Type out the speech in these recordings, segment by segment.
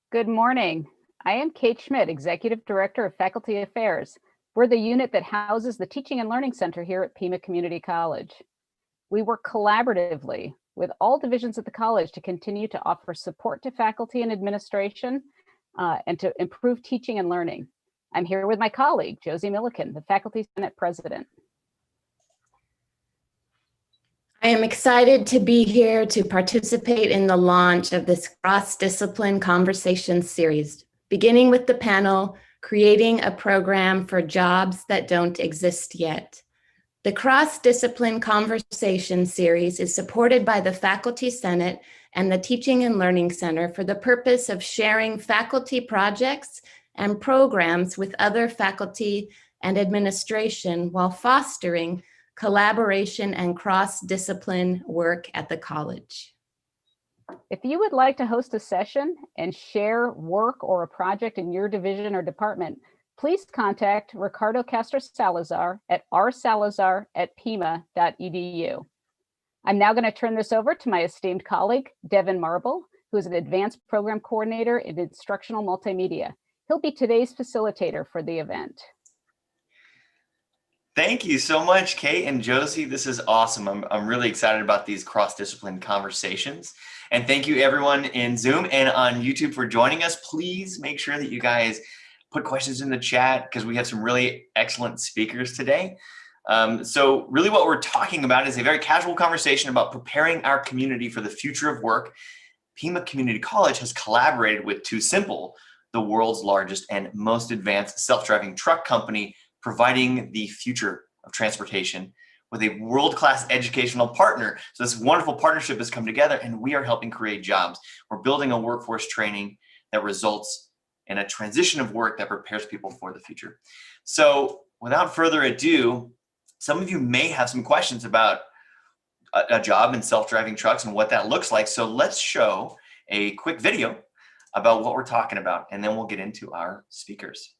Good morning. I am Kate Schmidt, Executive Director of Faculty Affairs. We're the unit that houses the Teaching and Learning Center here at Pima Community College. We work collaboratively with all divisions at the college to continue to offer support to faculty and administration and to improve teaching and learning. I'm here with my colleague, Josie Milliken, the Faculty Senate President. I am excited to be here to participate in the launch of this cross-discipline conversation series, beginning with the panel, Creating a Program for Jobs That Don't Exist Yet. The cross-discipline conversation series is supported by the Faculty Senate and the Teaching and Learning Center for the purpose of sharing faculty projects and programs with other faculty and administration while fostering collaboration and cross-discipline work at the college. If you would like to host a session and share work or a project in your division or department, please contact Ricardo Castro Salazar at rsalazar@pima.edu. I'm now going to turn this over to my esteemed colleague, Devin Marble, who is an advanced program coordinator in instructional multimedia. He'll be today's facilitator for the event. Thank you so much, Kate and Josie. This is awesome. I'm really excited about these cross-discipline conversations. And thank you everyone in Zoom and on YouTube for joining us. Please make sure that you guys put questions in the chat because we have some really excellent speakers today. So really what we're talking about is a very casual conversation about preparing our community for the future of work. Pima Community College has collaborated with TuSimple, the world's largest and most advanced self-driving truck company, providing the future of transportation with a world-class educational partner. So this wonderful partnership has come together and we are helping create jobs. We're building a workforce training that results in a transition of work that prepares people for the future. So without further ado, some of you may have some questions about a job in self-driving trucks and what that looks like. So let's show a quick video about what we're talking about and then we'll get into our speakers.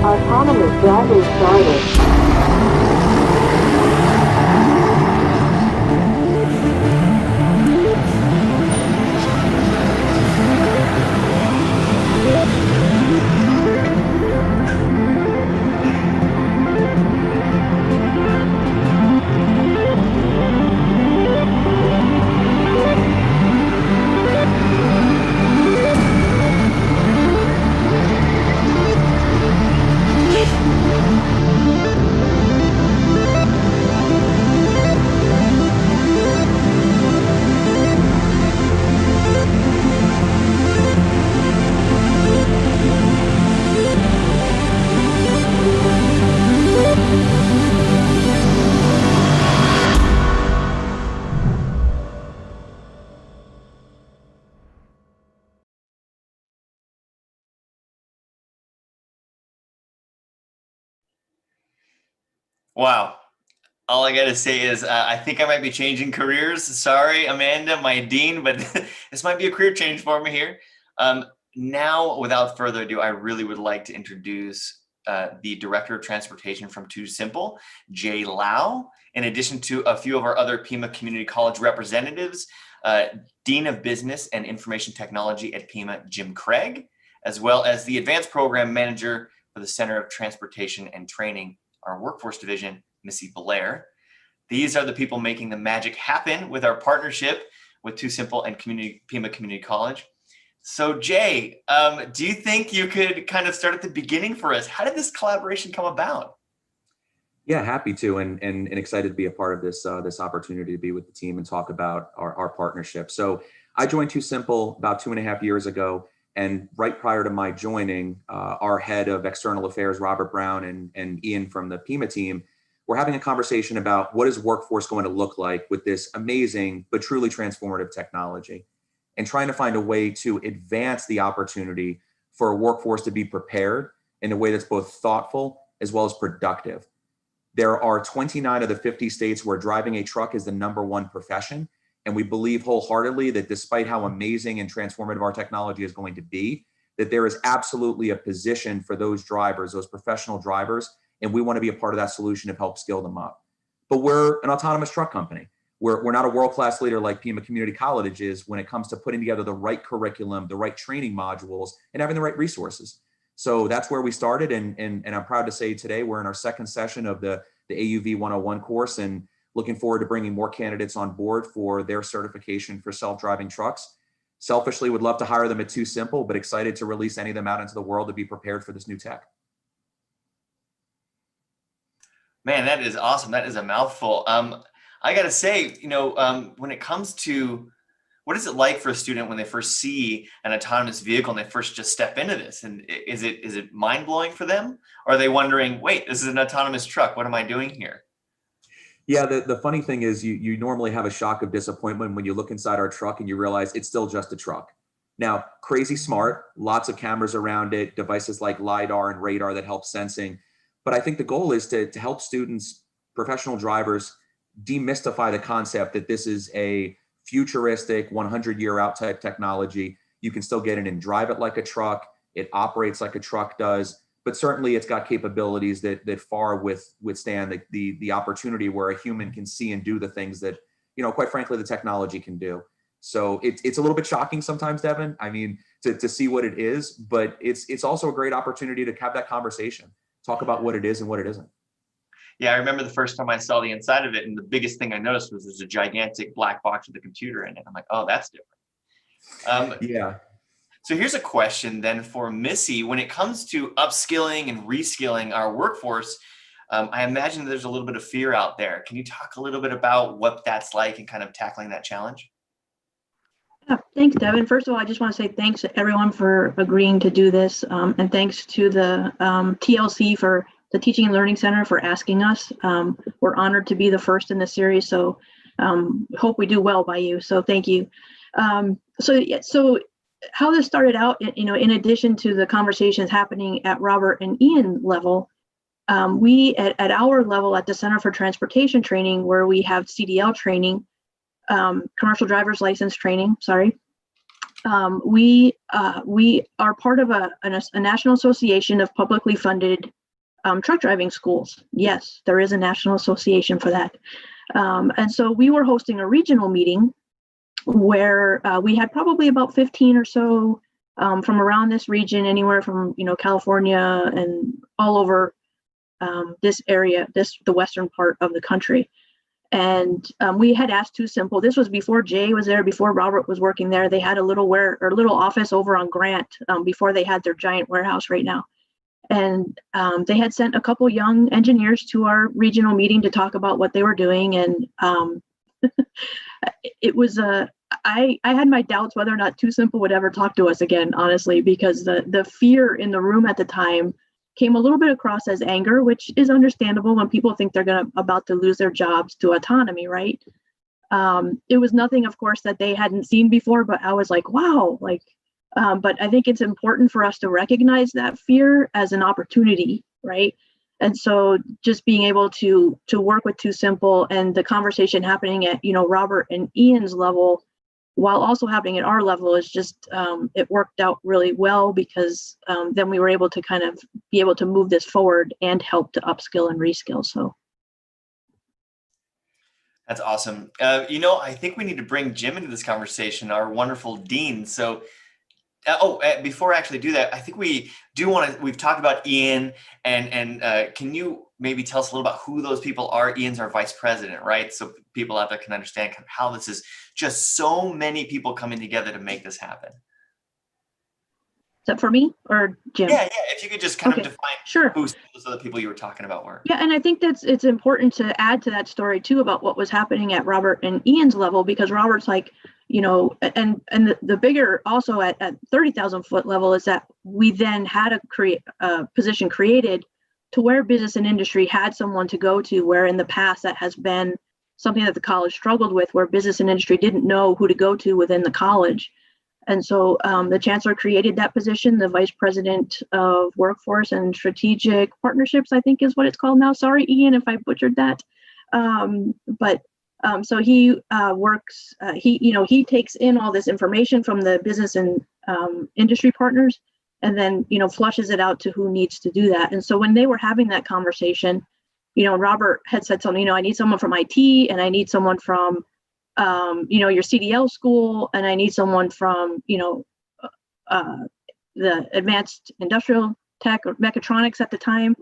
Autonomous driving started. Wow. All I got to say is I think I might be changing careers. Sorry, Amanda, my dean, but this might be a career change for me here. Now, without further ado, I really would like to introduce the Director of Transportation from TuSimple, Jay Lau, in addition to a few of our other Pima Community College representatives, Dean of Business and Information Technology at Pima, Jim Craig, as well as the Advanced Program Manager for the Center of Transportation and Training, our Workforce Division, Missy Blair. These are the people making the magic happen with our partnership with TuSimple and Pima Community College. So Jay, do you think you could kind of start at the beginning for us? How did this collaboration come about? Yeah, happy to, and excited to be a part of this this opportunity to be with the team and talk about our partnership. So I joined TuSimple about 2.5 years ago, And right prior to my joining, our head of external affairs, Robert Brown, and Ian from the Pima team, we're having a conversation about what is workforce going to look like with this amazing but truly transformative technology, and trying to find a way to advance the opportunity for a workforce to be prepared in a way that's both thoughtful as well as productive. There are 29 of the 50 states where driving a truck is the #1 profession. And we believe wholeheartedly that despite how amazing and transformative our technology is going to be, that there is absolutely a position for those drivers, those professional drivers, and we want to be a part of that solution to help skill them up. But we're an autonomous truck company. We're not a world-class leader like Pima Community College is when it comes to putting together the right curriculum, the right training modules, and having the right resources. So that's where we started, and I'm proud to say today we're in our second session of the AUV 101 course, and looking forward to bringing more candidates on board for their certification for self-driving trucks. Selfishly would love to hire them at TuSimple, but excited to release any of them out into the world to be prepared for this new tech. Man, that is awesome. That is a mouthful. I got to say, when it comes to what is it like for a student when they first see an autonomous vehicle and they first just step into this? And is it mind blowing for them? Or are they wondering, wait, this is an autonomous truck. What am I doing here? Yeah, the funny thing is you normally have a shock of disappointment when you look inside our truck and you realize it's still just a truck. Now, crazy smart, lots of cameras around it, devices like LiDAR and radar that help sensing. But I think the goal is to help students, professional drivers, demystify the concept that this is a futuristic 100-year out type technology. You can still get in and drive it like a truck. It operates like a truck does. But certainly it's got capabilities that far withstand the opportunity where a human can see and do the things that, quite frankly, the technology can do. So it's a little bit shocking sometimes, Devin. I mean, to see what it is, but it's also a great opportunity to have that conversation, talk about what it is and what it isn't. Yeah, I remember the first time I saw the inside of it, and the biggest thing I noticed was there's a gigantic black box with a computer in it. I'm like, oh, that's different. Yeah. So here's a question then for Missy. When it comes to upskilling and reskilling our workforce, I imagine there's a little bit of fear out there. Can you talk a little bit about what that's like and kind of tackling that challenge? Yeah, thanks, Devin. First of all, I just want to say thanks to everyone for agreeing to do this, and thanks to the TLC for the Teaching and Learning Center for asking us. We're honored to be the first in the series, so hope we do well by you. So thank you. So how this started out, in addition to the conversations happening at Robert and Ian level, we at our level at the Center for Transportation Training, where we have CDL training, commercial driver's license training, we are part of a national association of publicly funded truck driving schools. Yes, there is a national association for that. And so we were hosting a regional meeting where we had probably about 15 or so from around this region, anywhere from California and all over this area, the western part of the country. And we had asked TuSimple. This was before Jay was there, before Robert was working there. They had a little office over on Grant before they had their giant warehouse right now. And they had sent a couple young engineers to our regional meeting to talk about what they were doing. And it was I had my doubts whether or not TuSimple would ever talk to us again, honestly, because the fear in the room at the time came a little bit across as anger, which is understandable when people think they're about to lose their jobs to autonomy, right? It was nothing, of course, that they hadn't seen before, but I was like, wow, but I think it's important for us to recognize that fear as an opportunity, right? And so just being able to work with TuSimple and the conversation happening at, Robert and Ian's level, while also happening at our level, is just, it worked out really well, because then we were able to kind of be able to move this forward and help to upskill and reskill. So. That's awesome. I think we need to bring Jim into this conversation, our wonderful dean. So before I actually do that, I think we do we've talked about Ian and can you maybe tell us a little about who those people are? Ian's our vice president, right? So people out there can understand kind of how this is just so many people coming together to make this happen. Is that for me or Jim? Yeah. If you could just kind of define sure. who those other people you were talking about were. Yeah, and I think it's important to add to that story too about what was happening at Robert and Ian's level, because Robert's like, and the bigger also at 30,000 foot level is that we then had a position created to where business and industry had someone to go to, where in the past that has been something that the college struggled with, where business and industry didn't know who to go to within the college. And so the chancellor created that position, the vice president of workforce and strategic partnerships, I think is what it's called now. Sorry, Ian, if I butchered that. So he works, he takes in all this information from the business and industry partners, and then, flushes it out to who needs to do that. And so when they were having that conversation, Robert had said something, I need someone from IT, and I need someone from, your CDL school, and I need someone from, the advanced industrial tech or mechatronics at the time.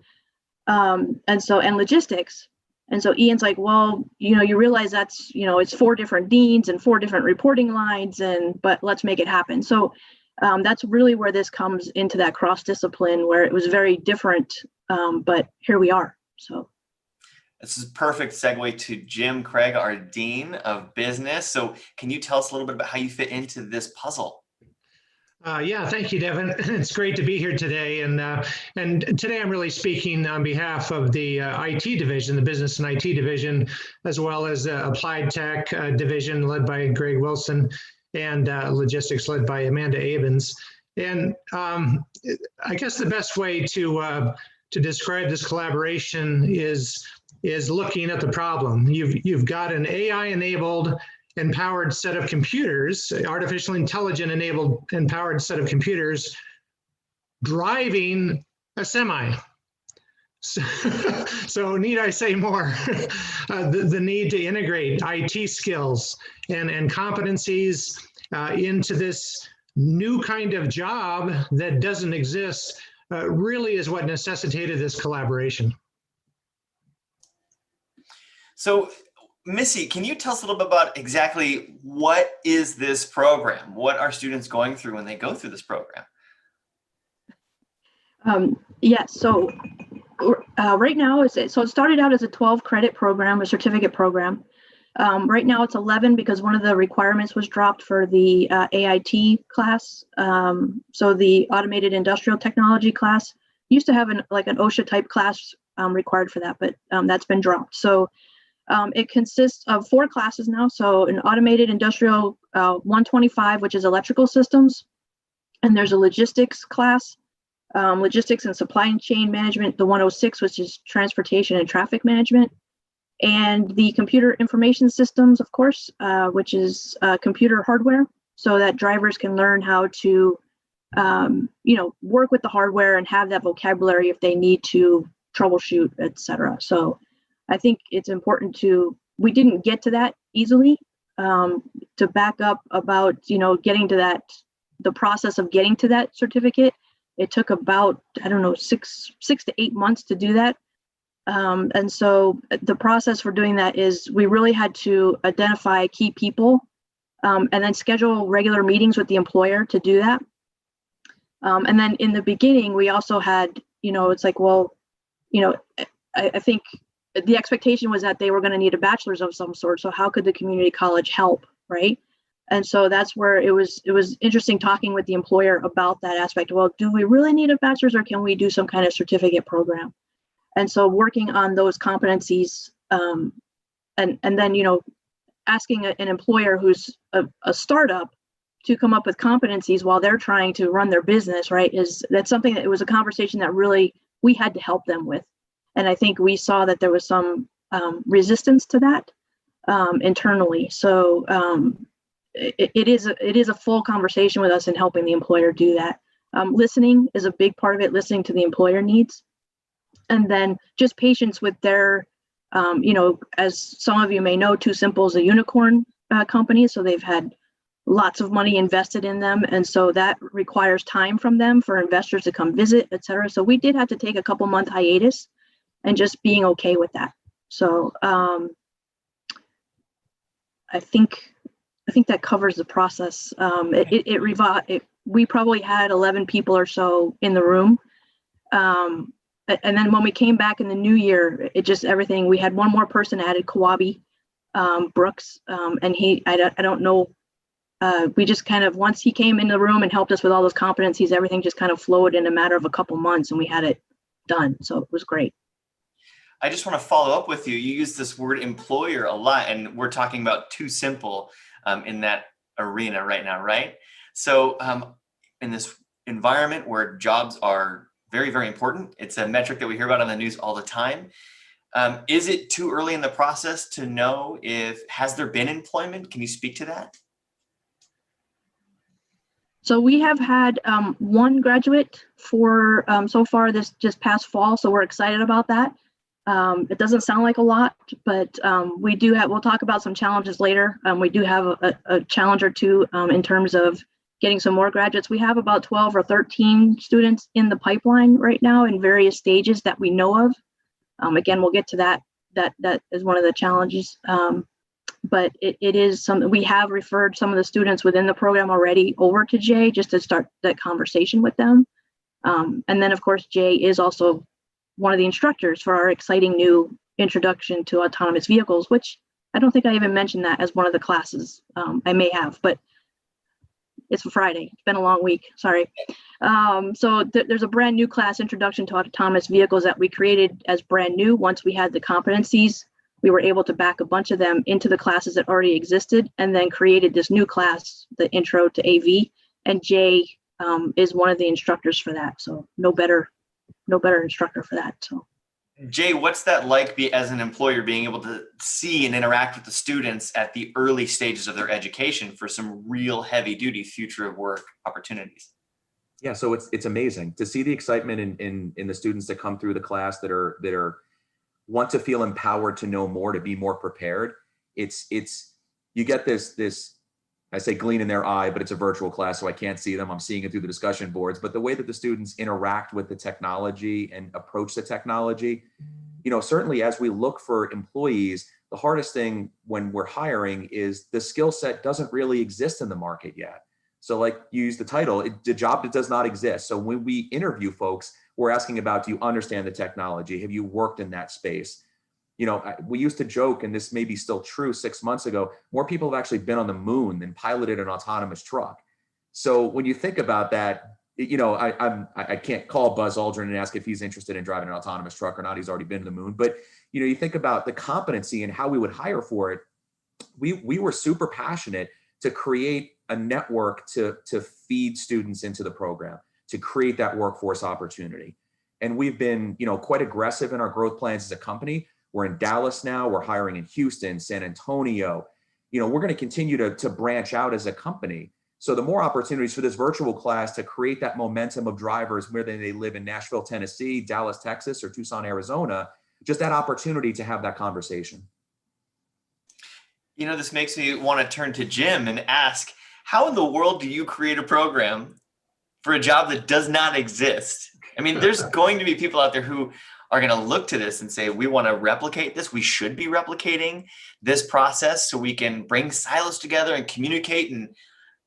And logistics. And so Ian's like, well, you realize that's, it's 4 different deans and 4 different reporting lines, but let's make it happen. So that's really where this comes into that cross-discipline, where it was very different, but here we are. So this is a perfect segue to Jim Craig, our Dean of Business. So can you tell us a little bit about how you fit into this puzzle? Yeah, thank you, Devin. It's great to be here today. And today I'm really speaking on behalf of the IT division, the business and IT division, as well as the applied tech division led by Greg Wilson, and logistics led by Amanda Abens. And I guess the best way to describe this collaboration is looking at the problem. You've got an AI-enabled empowered set of computers, artificial intelligence enabled empowered set of computers driving a semi. So need I say more? The need to integrate IT skills and competencies into this new kind of job that doesn't exist really is what necessitated this collaboration. So Missy, can you tell us a little bit about exactly what is this program? What are students going through when they go through this program? So right now, it started out as a 12 credit program, a certificate program. Right now it's 11 because one of the requirements was dropped for the AIT class. So the automated industrial technology class used to have an OSHA type class required for that, but that's been dropped. So it consists of 4 classes now. So an automated industrial 125, which is electrical systems. And there's a logistics class, logistics and supply chain management, the 106, which is transportation and traffic management. And the computer information systems, of course, which is computer hardware, so that drivers can learn how to, work with the hardware and have that vocabulary if they need to troubleshoot, etc. So I think it's important we didn't get to that easily. To back up about, getting to that, the process of getting to that certificate, it took about, 6 to 8 months to do that. And so the process for doing that is we really had to identify key people and then schedule regular meetings with the employer to do that. And then in the beginning, we also had, it's like, well, I think the expectation was that they were going to need a bachelor's of some sort. So how could the community college help, right? And so that's where it was interesting talking with the employer about that aspect. Well, do we really need a bachelor's, or can we do some kind of certificate program? And so working on those competencies, and then, asking an employer who's a startup to come up with competencies while they're trying to run their business, right? That's something that it was a conversation that really we had to help them with. And I think we saw that there was some resistance to that internally. So it is a full conversation with us in helping the employer do that. Listening is a big part of it, listening to the employer needs. And then just patience with their, as some of you may know, TuSimple is a unicorn company. So they've had lots of money invested in them. And so that requires time from them for investors to come visit, et cetera. So we did have to take a couple month hiatus and just being okay with that. So I think that covers the process. We probably had 11 people or so in the room. And then when we came back in the new year, we had one more person added, Kawabi Brooks. And I don't know we just kind of, once he came in the room and helped us with all those competencies, everything just kind of flowed in a matter of a couple months and we had it done. So it was great. I just want to follow up with you. You use this word employer a lot, and we're talking about TuSimple in that arena right now, right? So in this environment where jobs are very, very important, it's a metric that we hear about on the news all the time. Is it too early in the process to know has there been employment? Can you speak to that? So we have had one graduate for so far this just past fall. So we're excited about that. It doesn't sound like a lot, but we'll talk about some challenges later. We do have a challenge or two in terms of getting some more graduates. We have about 12 or 13 students in the pipeline right now in various stages that we know of. Again, we'll get to that. That is one of the challenges. But it is something we have referred some of the students within the program already over to Jay just to start that conversation with them. And then of course, Jay is also one of the instructors for our exciting new introduction to autonomous vehicles, which I don't think I even mentioned that as one of the classes. I may have, but it's Friday. It's been a long week. Sorry. So there's a brand new class, Introduction to Autonomous Vehicles, that we created as brand new. Once we had the competencies, we were able to back a bunch of them into the classes that already existed and then created this new class, the Intro to AV. And Jay is one of the instructors for that. So no better instructor for that. So Jay, what's that like as an employer, being able to see and interact with the students at the early stages of their education for some real heavy duty future of work opportunities? Yeah, so it's amazing to see the excitement in the students that come through the class that are want to feel empowered to know more, to be more prepared. It's you get this I say gleam in their eye, but it's a virtual class, so I can't see them. I'm seeing it through the discussion boards. But the way that the students interact with the technology and approach the technology, certainly as we look for employees, the hardest thing when we're hiring is the skill set doesn't really exist in the market yet. So like you use the title, the job that does not exist. So when we interview folks, we're asking about, do you understand the technology? Have you worked in that space? We used to joke, and this may be still true 6 months ago, more people have actually been on the moon than piloted an autonomous truck. So when you think about that, I can't call Buzz Aldrin and ask if he's interested in driving an autonomous truck or not. He's already been to the moon. But, you think about the competency and how we would hire for it. We were super passionate to create a network to feed students into the program, to create that workforce opportunity. And we've been, quite aggressive in our growth plans as a company. We're in Dallas now. We're hiring in Houston, San Antonio. We're going to continue to branch out as a company. So the more opportunities for this virtual class to create that momentum of drivers, whether they live in Nashville, Tennessee, Dallas, Texas, or Tucson, Arizona, just that opportunity to have that conversation. This makes me want to turn to Jim and ask, how in the world do you create a program for a job that does not exist? I mean, there's going to be people out there who are going to look to this and say, we want to replicate this. We should be replicating this process so we can bring silos together and communicate and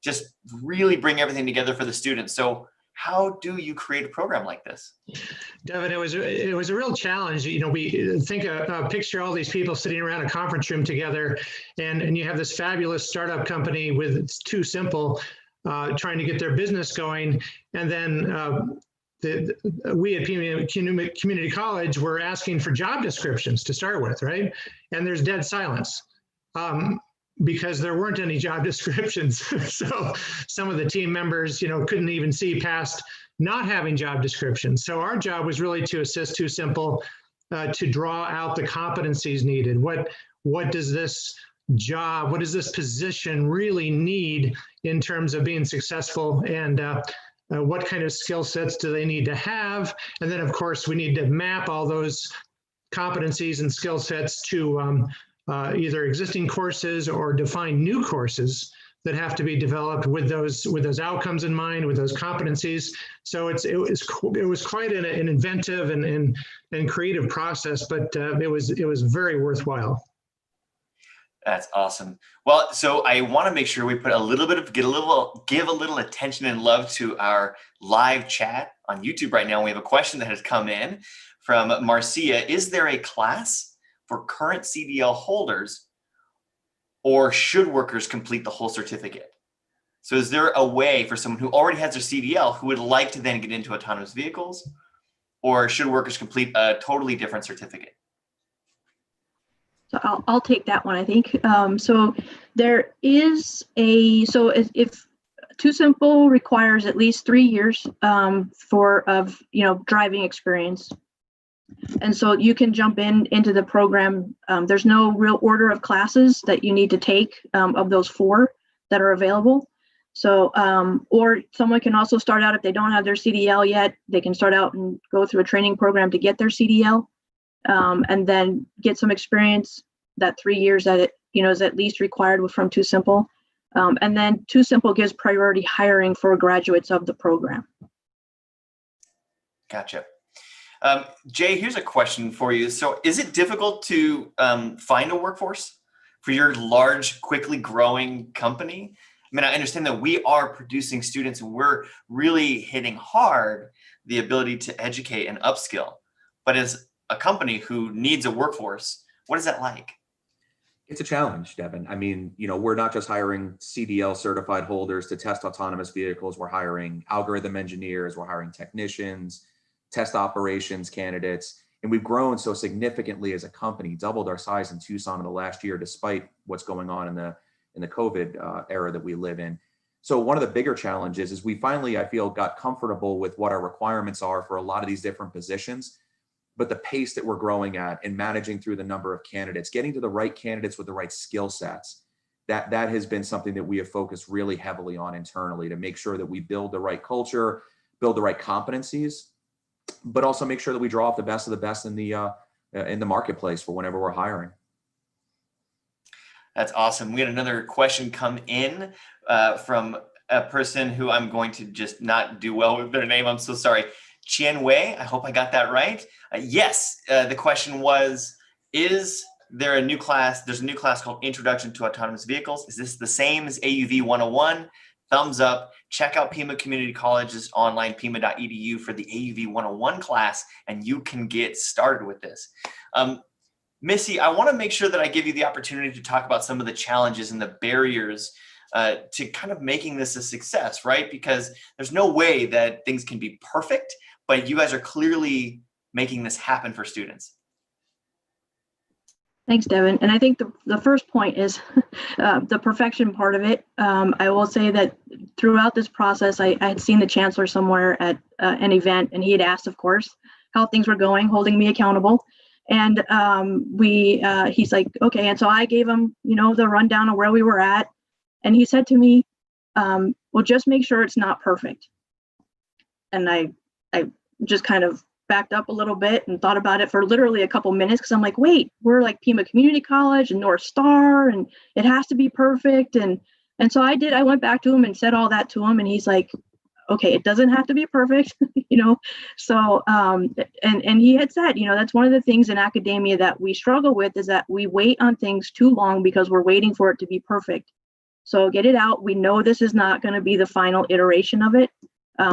just really bring everything together for the students. So how do you create a program like this? Devin, it was a real challenge. We picture all these people sitting around a conference room together, and you have this fabulous startup company with TuSimple trying to get their business going, and then we at Pima Community College were asking for job descriptions to start with, right? And there's dead silence because there weren't any job descriptions. So some of the team members, couldn't even see past not having job descriptions. So our job was really to assist TuSimple to draw out the competencies needed. What does this job, what does this position really need in terms of being successful, and what kind of skill sets do they need to have? And then, of course, we need to map all those competencies and skill sets to either existing courses or define new courses that have to be developed with those outcomes in mind, with those competencies. So it was quite an inventive and creative process, but it was very worthwhile. That's awesome. Well, so I want to make sure we put give a little attention and love to our live chat on YouTube right now. We have a question that has come in from Marcia. Is there a class for current CDL holders, or should workers complete the whole certificate? So is there a way for someone who already has their CDL who would like to then get into autonomous vehicles, or should workers complete a totally different certificate? So I'll take that one, I think. So there is if TuSimple requires at least 3 years of driving experience. And so you can jump into the program. There's no real order of classes that you need to take of those 4 that are available. So, or someone can also start out, if they don't have their CDL yet, they can start out and go through a training program to get their CDL, and then get some experience. That 3 years that it is at least required from TuSimple. And then TuSimple gives priority hiring for graduates of the program. Gotcha. Jay, here's a question for you. So is it difficult to find a workforce for your large, quickly growing company? I mean, I understand that we are producing students and we're really hitting hard the ability to educate and upskill. But as a company who needs a workforce, what is that like? It's a challenge, Devin. I mean, we're not just hiring CDL certified holders to test autonomous vehicles. We're hiring algorithm engineers, we're hiring technicians, test operations candidates, and we've grown so significantly as a company, doubled our size in Tucson in the last year, despite what's going on in the COVID era that we live in. So one of the bigger challenges is we finally, I feel, got comfortable with what our requirements are for a lot of these different positions. But the pace that we're growing at and managing through the number of candidates, getting to the right candidates with the right skill sets, that has been something that we have focused really heavily on internally to make sure that we build the right culture, build the right competencies, but also make sure that we draw off the best of the best in the marketplace for whenever we're hiring. That's awesome. We had another question come in from a person who I'm going to just not do well with their name. I'm so sorry. Chien Wei, I hope I got that right. Yes, the question was, is there a new class? There's a new class called Introduction to Autonomous Vehicles. Is this the same as AUV 101? Thumbs up. Check out Pima Community College's online, pima.edu, for the AUV 101 class, and you can get started with this. Missy, I want to make sure that I give you the opportunity to talk about some of the challenges and the barriers to kind of making this a success, right? Because there's no way that things can be perfect, but you guys are clearly making this happen for students. Thanks, Devin. And I think the first point is the perfection part of it. I will say that throughout this process, I had seen the chancellor somewhere at an event, and he had asked, of course, how things were going, holding me accountable. And he's like, okay. And so I gave him, the rundown of where we were at. And he said to me, well, just make sure it's not perfect. And I just kind of backed up a little bit and thought about it for literally a couple minutes, because I'm like, wait, we're like Pima Community College and North Star, and it has to be perfect. And so I went back to him and said all that to him, and he's like, okay, it doesn't have to be perfect, So, and he had said, that's one of the things in academia that we struggle with, is that we wait on things too long because we're waiting for it to be perfect. So get it out. We know this is not going to be the final iteration of it.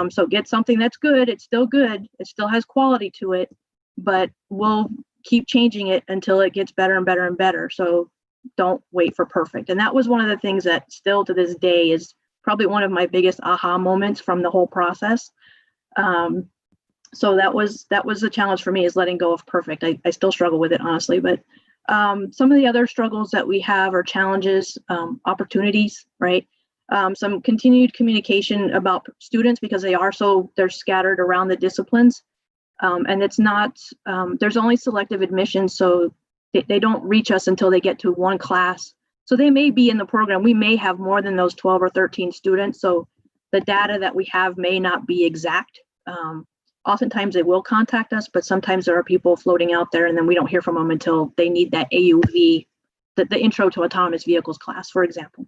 So get something that's good. It's still good. It still has quality to it, but we'll keep changing it until it gets better and better and better. So don't wait for perfect. And that was one of the things that still to this day is probably one of my biggest aha moments from the whole process. So that was a challenge for me, is letting go of perfect. I still struggle with it, honestly, but some of the other struggles that we have are challenges, opportunities, right? Some continued communication about students, because they're scattered around the disciplines. And it's not, there's only selective admissions, so they don't reach us until they get to one class. So they may be in the program. We may have more than those 12 or 13 students. So the data that we have may not be exact. Oftentimes they will contact us, but sometimes there are people floating out there, and then we don't hear from them until they need that AUV, the Intro to Autonomous Vehicles class, for example.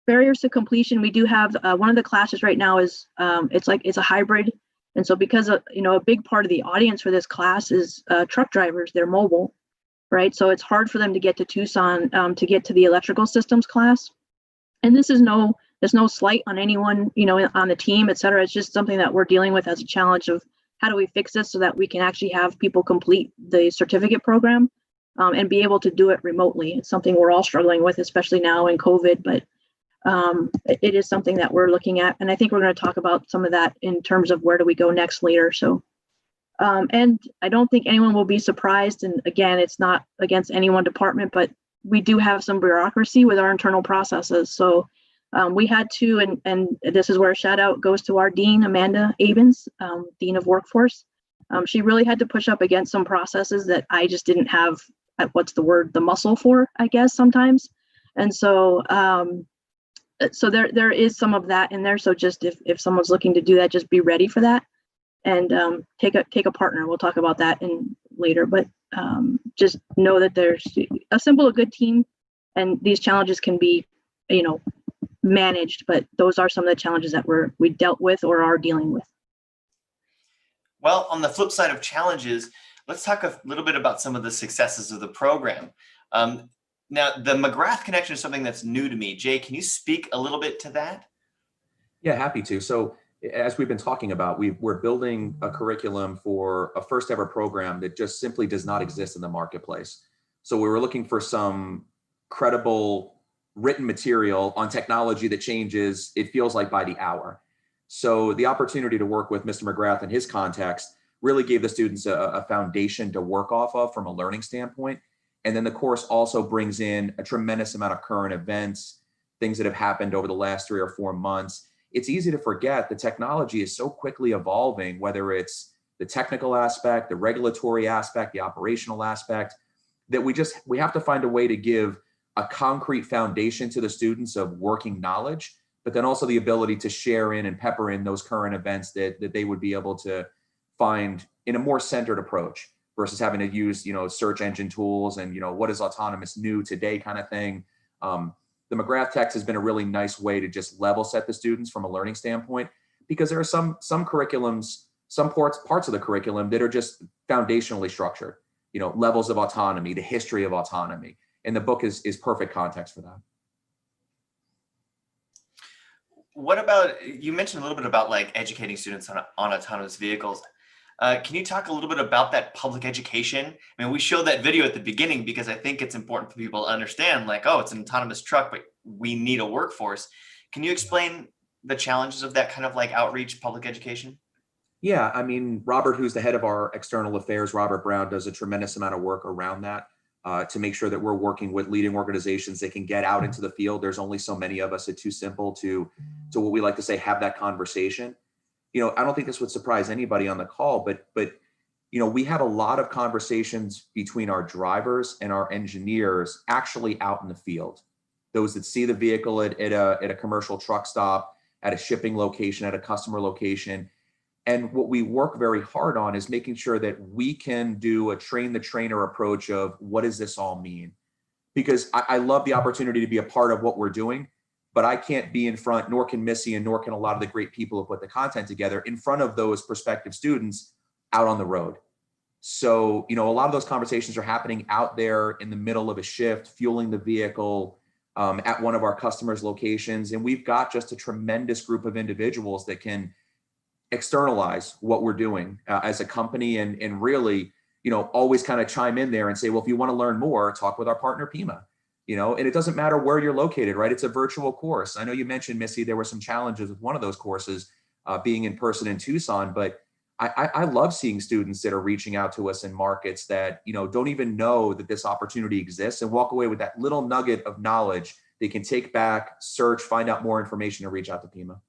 Barriers to completion. We do have one of the classes right now is it's a hybrid. And so because a big part of the audience for this class is truck drivers, they're mobile, right? So it's hard for them to get to Tucson to get to the electrical systems class. And there's no slight on anyone, on the team, et cetera. It's just something that we're dealing with as a challenge of how do we fix this so that we can actually have people complete the certificate program and be able to do it remotely. It's something we're all struggling with, especially now in COVID. But it is something that we're looking at. And I think we're going to talk about some of that in terms of where do we go next later. So, and I don't think anyone will be surprised. And again, it's not against any one department, but we do have some bureaucracy with our internal processes. So we had to, and this is where a shout out goes to our dean, Amanda Abens, Dean of Workforce. She really had to push up against some processes that I just didn't have, the muscle for, I guess, sometimes. And so, so there is some of that in there. So just if someone's looking to do that, just be ready for that, and take a partner. We'll talk about that in later, but just know that there's assemble a good team, and these challenges can be, managed, but those are some of the challenges that we dealt with or are dealing with. Well, on the flip side of challenges, let's talk a little bit about some of the successes of the program. Now, the McGrath connection is something that's new to me. Jay, can you speak a little bit to that? Yeah, happy to. So as we've been talking about, we're building a curriculum for a first ever program that just simply does not exist in the marketplace. So we were looking for some credible written material on technology that changes, it feels like, by the hour. So the opportunity to work with Mr. McGrath and his context really gave the students a foundation to work off of from a learning standpoint. And then the course also brings in a tremendous amount of current events, things that have happened over the last 3 or 4 months. It's easy to forget the technology is so quickly evolving, whether it's the technical aspect, the regulatory aspect, the operational aspect, that we have to find a way to give a concrete foundation to the students of working knowledge, but then also the ability to share in and pepper in those current events that they would be able to find in a more centered approach versus having to use, search engine tools and, what is autonomous new today kind of thing. The McGrath text has been a really nice way to just level set the students from a learning standpoint, because there are some curriculums, some parts of the curriculum that are just foundationally structured, levels of autonomy, the history of autonomy. And the book is perfect context for that. What about, you mentioned a little bit about like educating students on autonomous vehicles. Can you talk a little bit about that public education? I mean, we showed that video at the beginning because I think it's important for people to understand, like, oh, it's an autonomous truck, but we need a workforce. Can you explain the challenges of that kind of like outreach public education? Yeah, I mean, Robert, who's the head of our external affairs, Robert Brown, does a tremendous amount of work around that to make sure that we're working with leading organizations that can get out into the field. There's only so many of us at TuSimple to what we like to say, have that conversation. I don't think this would surprise anybody on the call, but we have a lot of conversations between our drivers and our engineers actually out in the field. Those that see the vehicle at a commercial truck stop, at a shipping location, at a customer location. And what we work very hard on is making sure that we can do a train the trainer approach of what does this all mean? Because I love the opportunity to be a part of what we're doing, but I can't be in front, nor can Missy, and nor can a lot of the great people who put the content together in front of those prospective students out on the road. So, a lot of those conversations are happening out there in the middle of a shift, fueling the vehicle at one of our customers' locations. And we've got just a tremendous group of individuals that can externalize what we're doing as a company and really, always kind of chime in there and say, well, if you want to learn more, talk with our partner Pima. And it doesn't matter where you're located, right? It's a virtual course. I know you mentioned, Missy, there were some challenges with one of those courses being in person in Tucson, but I love seeing students that are reaching out to us in markets that, don't even know that this opportunity exists and walk away with that little nugget of knowledge they can take back, search, find out more information, and reach out to Pima.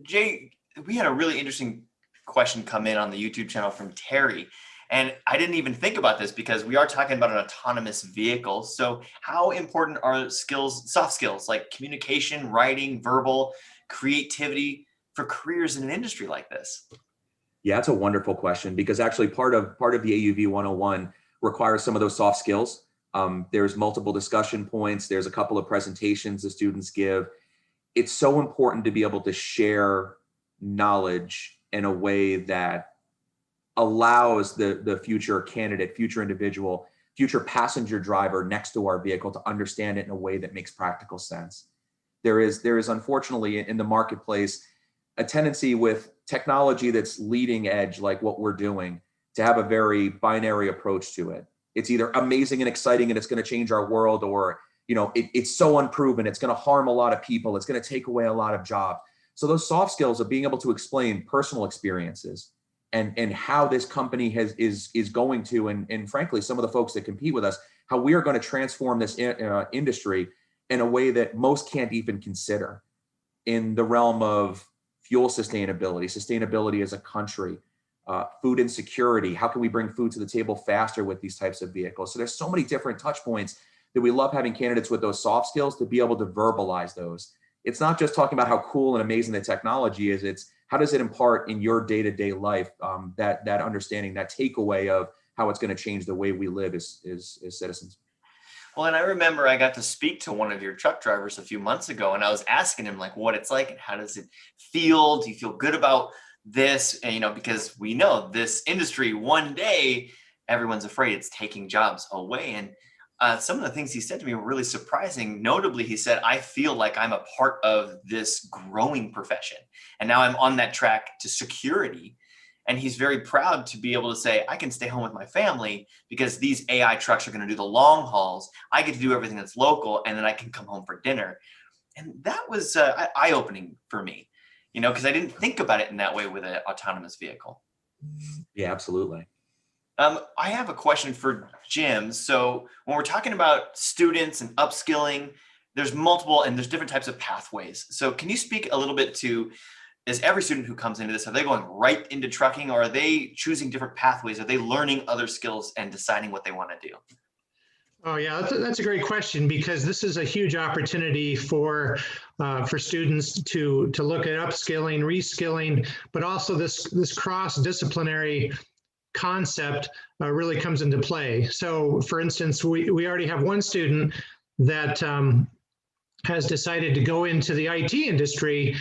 Jay, we had a really interesting question come in on the YouTube channel from Terry. And I didn't even think about this because we are talking about an autonomous vehicle. So how important are soft skills like communication, writing, verbal, creativity for careers in an industry like this? Yeah, that's a wonderful question, because actually part of the AUV 101 requires some of those soft skills. There's multiple discussion points. There's a couple of presentations the students give. It's so important to be able to share knowledge in a way that allows the future candidate, future individual, future passenger driver next to our vehicle to understand it in a way that makes practical sense. There is unfortunately in the marketplace a tendency with technology that's leading edge, like what we're doing, to have a very binary approach to it. It's either amazing and exciting and it's going to change our world, or it's so unproven, it's going to harm a lot of people, it's going to take away a lot of jobs. So those soft skills of being able to explain personal experiences and how this company is going to, and frankly, some of the folks that compete with us, how we are going to transform this industry in a way that most can't even consider in the realm of fuel sustainability as a country, food insecurity. How can we bring food to the table faster with these types of vehicles? So there's so many different touch points that we love having candidates with those soft skills to be able to verbalize those. It's not just talking about how cool and amazing the technology is, it's how does it impart in your day-to-day life, that understanding, that takeaway of how it's going to change the way we live as citizens. Well, and I remember I got to speak to one of your truck drivers a few months ago, and I was asking him like what it's like and how does it feel? Do you feel good about this? And, because we know this industry, one day, everyone's afraid it's taking jobs away. And some of the things he said to me were really surprising. Notably, he said, I feel like I'm a part of this growing profession. And now I'm on that track to security. And he's very proud to be able to say, I can stay home with my family because these AI trucks are going to do the long hauls. I get to do everything that's local, and then I can come home for dinner. And that was eye-opening for me, because I didn't think about it in that way with an autonomous vehicle. Yeah, absolutely. I have a question for Jim. So when we're talking about students and upskilling, there's different types of pathways. So can you speak a little bit to, is every student who comes into this, are they going right into trucking, or are they choosing different pathways? Are they learning other skills and deciding what they want to do? Oh yeah, that's a great question, because this is a huge opportunity for students to look at upskilling, reskilling, but also this cross-disciplinary concept really comes into play. So for instance, we already have one student that has decided to go into the IT industry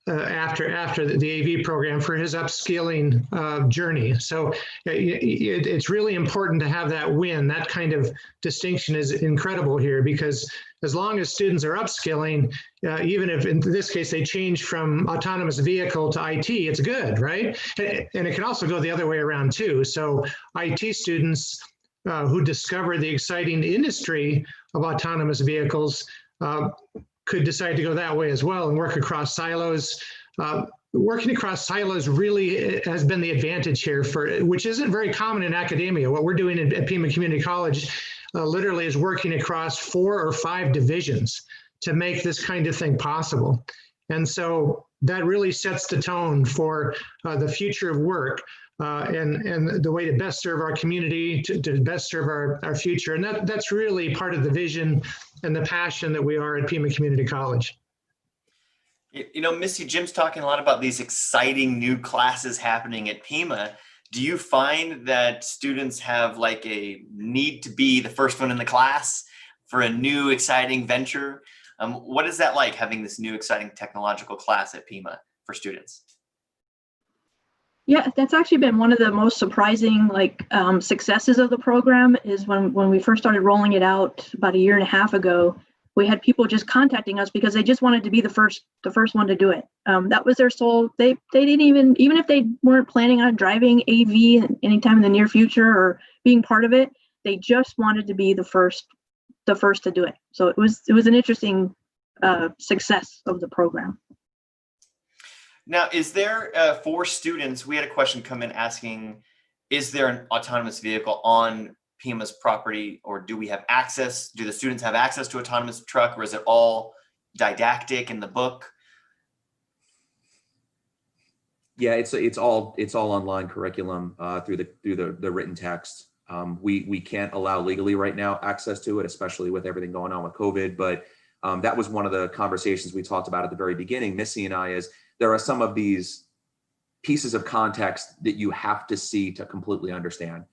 after the AV program for his upskilling journey. So it's really important to have that win. That kind of distinction is incredible here, because as long as students are upskilling, even if in this case they change from autonomous vehicle to IT, it's good, right? And it can also go the other way around too. So IT students who discover the exciting industry of autonomous vehicles could decide to go that way as well and work across silos. Working across silos really has been the advantage here, which isn't very common in academia. What we're doing at Pima Community College literally is working across 4 or 5 divisions to make this kind of thing possible. And so that really sets the tone for the future of work and the way to best serve our community, to best serve our future. And that's really part of the vision and the passion that we are at Pima Community College. Missy, Jim's talking a lot about these exciting new classes happening at Pima. Do you find that students have like a need to be the first one in the class for a new exciting venture? What is that like, having this new exciting technological class at Pima for students? Yeah, that's actually been one of the most surprising successes of the program. Is when we first started rolling it out about 1.5 years ago, we had people just contacting us because they just wanted to be the first one to do it. That was their sole. They didn't even if they weren't planning on driving AV anytime in the near future or being part of it, they just wanted to be the first to do it. So it was an interesting success of the program. Now, is there for students, we had a question come in asking, is there an autonomous vehicle on Pima's property, or do the students have access to autonomous truck, or is it all didactic in the book? Yeah, it's all online curriculum through the written text. We can't allow legally right now access to it, especially with everything going on with COVID. But that was one of the conversations we talked about at the very beginning, Missy and I, is there are some of these pieces of context that you have to see to completely understand.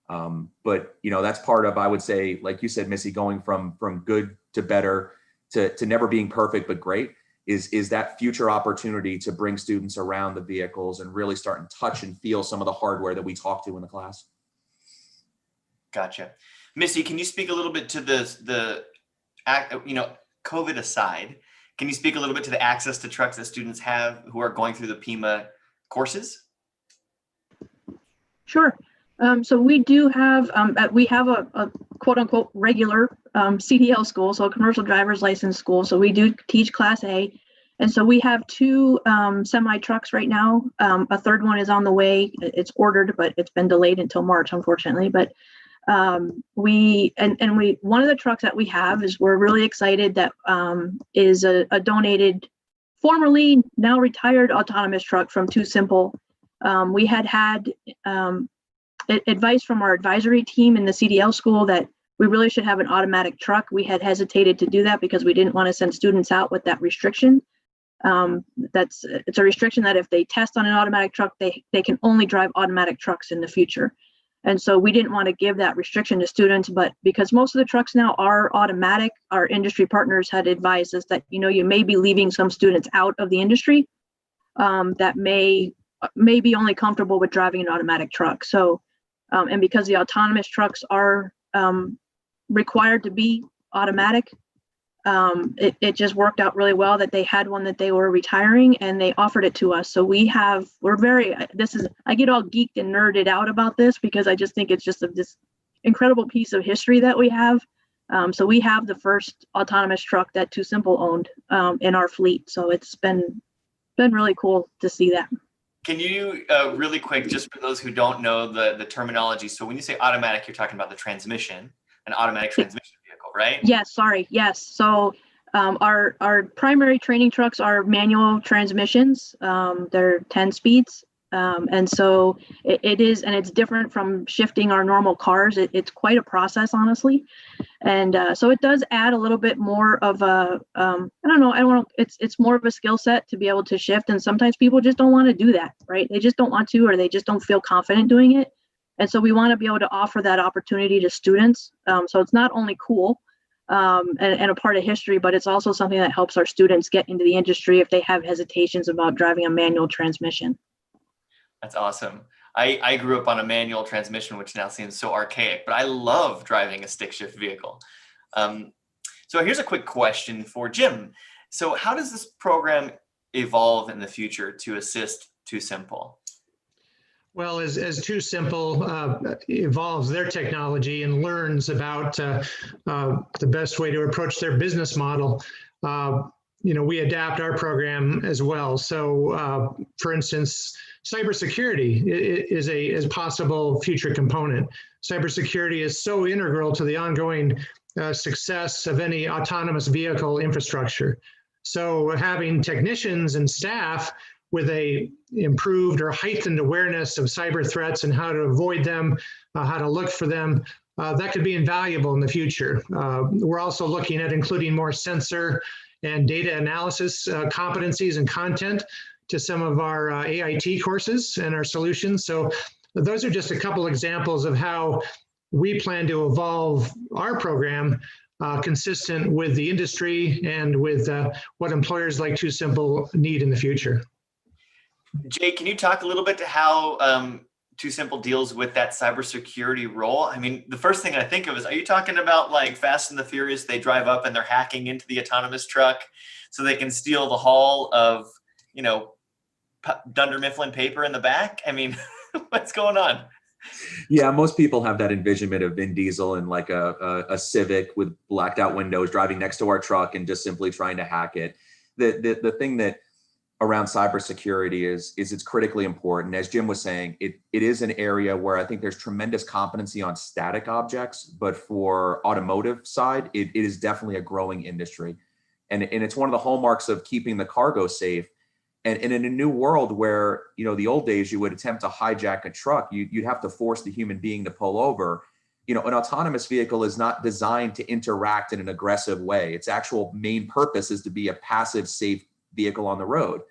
But that's part of, I would say, like you said, Missy, going from good to better to never being perfect but great is that future opportunity to bring students around the vehicles and really start and touch and feel some of the hardware that we talk to in the class. Gotcha. Missy, can you speak a little bit to the COVID aside, can you speak a little bit to the access to trucks that students have who are going through the Pima courses? Sure. So we do have, we have a quote unquote regular CDL school, so a commercial driver's license school. So we do teach Class A. And so we have two semi trucks right now. A third one is on the way. It's ordered, but it's been delayed until March, unfortunately. But one of the trucks that we have is, we're really excited that is a donated, formerly now retired autonomous truck from TuSimple. We had advice from our advisory team in the CDL school that we really should have an automatic truck. We had hesitated to do that because we didn't want to send students out with that restriction. It's a restriction that if they test on an automatic truck, they can only drive automatic trucks in the future. And so we didn't want to give that restriction to students, but because most of the trucks now are automatic, our industry partners had advised us that, you may be leaving some students out of the industry that may be only comfortable with driving an automatic truck. So, and because the autonomous trucks are required to be automatic, it just worked out really well that they had one that they were retiring and they offered it to us. So I get all geeked and nerded out about this because I just think it's just this incredible piece of history that we have. So we have the first autonomous truck that TuSimple owned in our fleet. So it's been really cool to see that. Can you really quick, just for those who don't know the terminology, so when you say automatic, you're talking about the transmission, an automatic transmission vehicle, right? Yes, sorry. Yes. So our primary training trucks are manual transmissions. They're 10 speeds. And so it is, and it's different from shifting our normal cars. It's quite a process, honestly. And so it does add a little bit more of a, it's more of a skill set to be able to shift. And sometimes people just don't want to do that, right? They just don't want to, or they just don't feel confident doing it. And so we want to be able to offer that opportunity to students. So it's not only cool and a part of history, but it's also something that helps our students get into the industry if they have hesitations about driving a manual transmission. That's awesome. I grew up on a manual transmission, which now seems so archaic, but I love driving a stick shift vehicle. So here's a quick question for Jim. So how does this program evolve in the future to assist TuSimple? Well, as TuSimple evolves their technology and learns about the best way to approach their business model, we adapt our program as well. So, for instance, cybersecurity is a possible future component. Cybersecurity is so integral to the ongoing success of any autonomous vehicle infrastructure. So having technicians and staff with a improved or heightened awareness of cyber threats and how to avoid them, how to look for them, that could be invaluable in the future. We're also looking at including more sensor and data analysis competencies and content to some of our AIT courses and our solutions. So those are just a couple examples of how we plan to evolve our program consistent with the industry and with what employers like TuSimple need in the future. Jay, can you talk a little bit to how TuSimple deals with that cybersecurity role? I mean, the first thing I think of is, are you talking about like Fast and the Furious? They drive up and they're hacking into the autonomous truck so they can steal the haul of, Dunder Mifflin paper in the back? I mean, what's going on? Yeah, most people have that envisionment of Vin Diesel in like a Civic with blacked out windows driving next to our truck and just simply trying to hack it. The thing that around cybersecurity is it's critically important. As Jim was saying, it is an area where I think there's tremendous competency on static objects, but for automotive side, it is definitely a growing industry. And it's one of the hallmarks of keeping the cargo safe. And in a new world where, the old days you would attempt to hijack a truck, you'd have to force the human being to pull over. An autonomous vehicle is not designed to interact in an aggressive way. Its actual main purpose is to be a passive, safe vehicle on the road.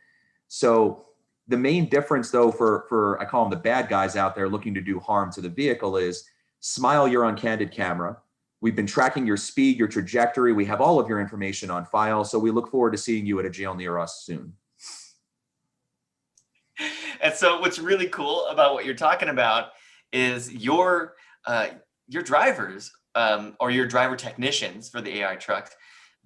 So the main difference though for I call them the bad guys out there looking to do harm to the vehicle is, smile, you're on candid camera. We've been tracking your speed, your trajectory. We have all of your information on file. So we look forward to seeing you at a jail near us soon. And so what's really cool about what you're talking about is your drivers or your driver technicians for the AI trucks,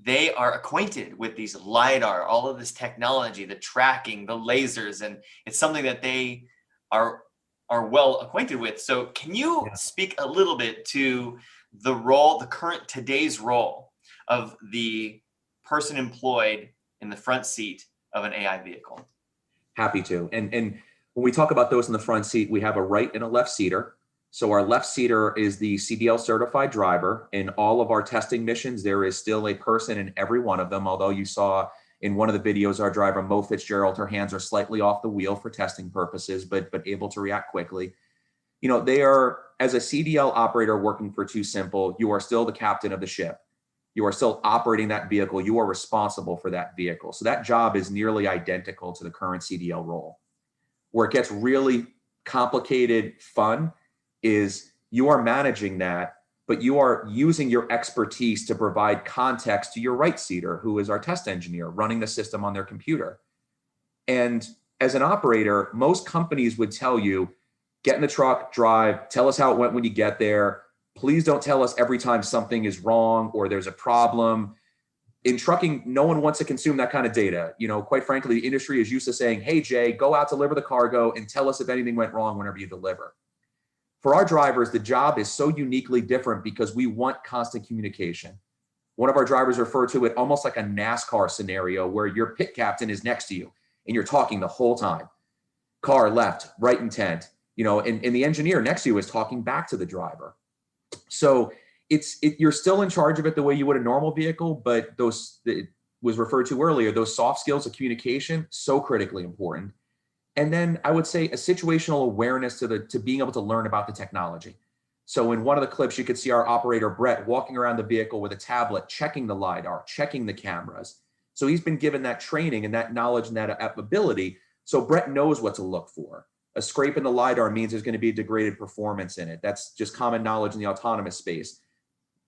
they are acquainted with these LiDAR, all of this technology, the tracking, the lasers, and it's something that they are are well acquainted with. So can you speak a little bit to the role, today's role of the person employed in the front seat of an AI vehicle? Happy to. And when we talk about those in the front seat, we have a right and a left seater. So our left seater is the CDL certified driver. In all of our testing missions, there is still a person in every one of them. Although you saw in one of the videos, our driver, Mo Fitzgerald, her hands are slightly off the wheel for testing purposes, but able to react quickly. You know, they are, as a CDL operator working for TuSimple, you are still the captain of the ship. You are still operating that vehicle. You are responsible for that vehicle. So that job is nearly identical to the current CDL role. Where it gets really complicated, fun, is you are managing that, but you are using your expertise to provide context to your right seater, who is our test engineer running the system on their computer. And as an operator, most companies would tell you, get in the truck, drive, tell us how it went when you get there. Please don't tell us every time something is wrong or there's a problem. In trucking, no one wants to consume that kind of data. You know, quite frankly, the industry is used to saying, hey, Jay, go out, deliver the cargo and tell us if anything went wrong whenever you deliver. For our drivers, the job is so uniquely different because we want constant communication. One of our drivers referred to it almost like a NASCAR scenario where your pit captain is next to you and you're talking the whole time. Car left, right intent, you know, and the engineer next to you is talking back to the driver. So you're still in charge of it the way you would a normal vehicle, but it was referred to earlier, those soft skills of communication, so critically important. And then I would say a situational awareness to being able to learn about the technology. So in one of the clips, you could see our operator, Brett, walking around the vehicle with a tablet, checking the LiDAR, checking the cameras. So he's been given that training and that knowledge and that ability. So Brett knows what to look for. A scrape in the LiDAR means there's going to be degraded performance in it. That's just common knowledge in the autonomous space.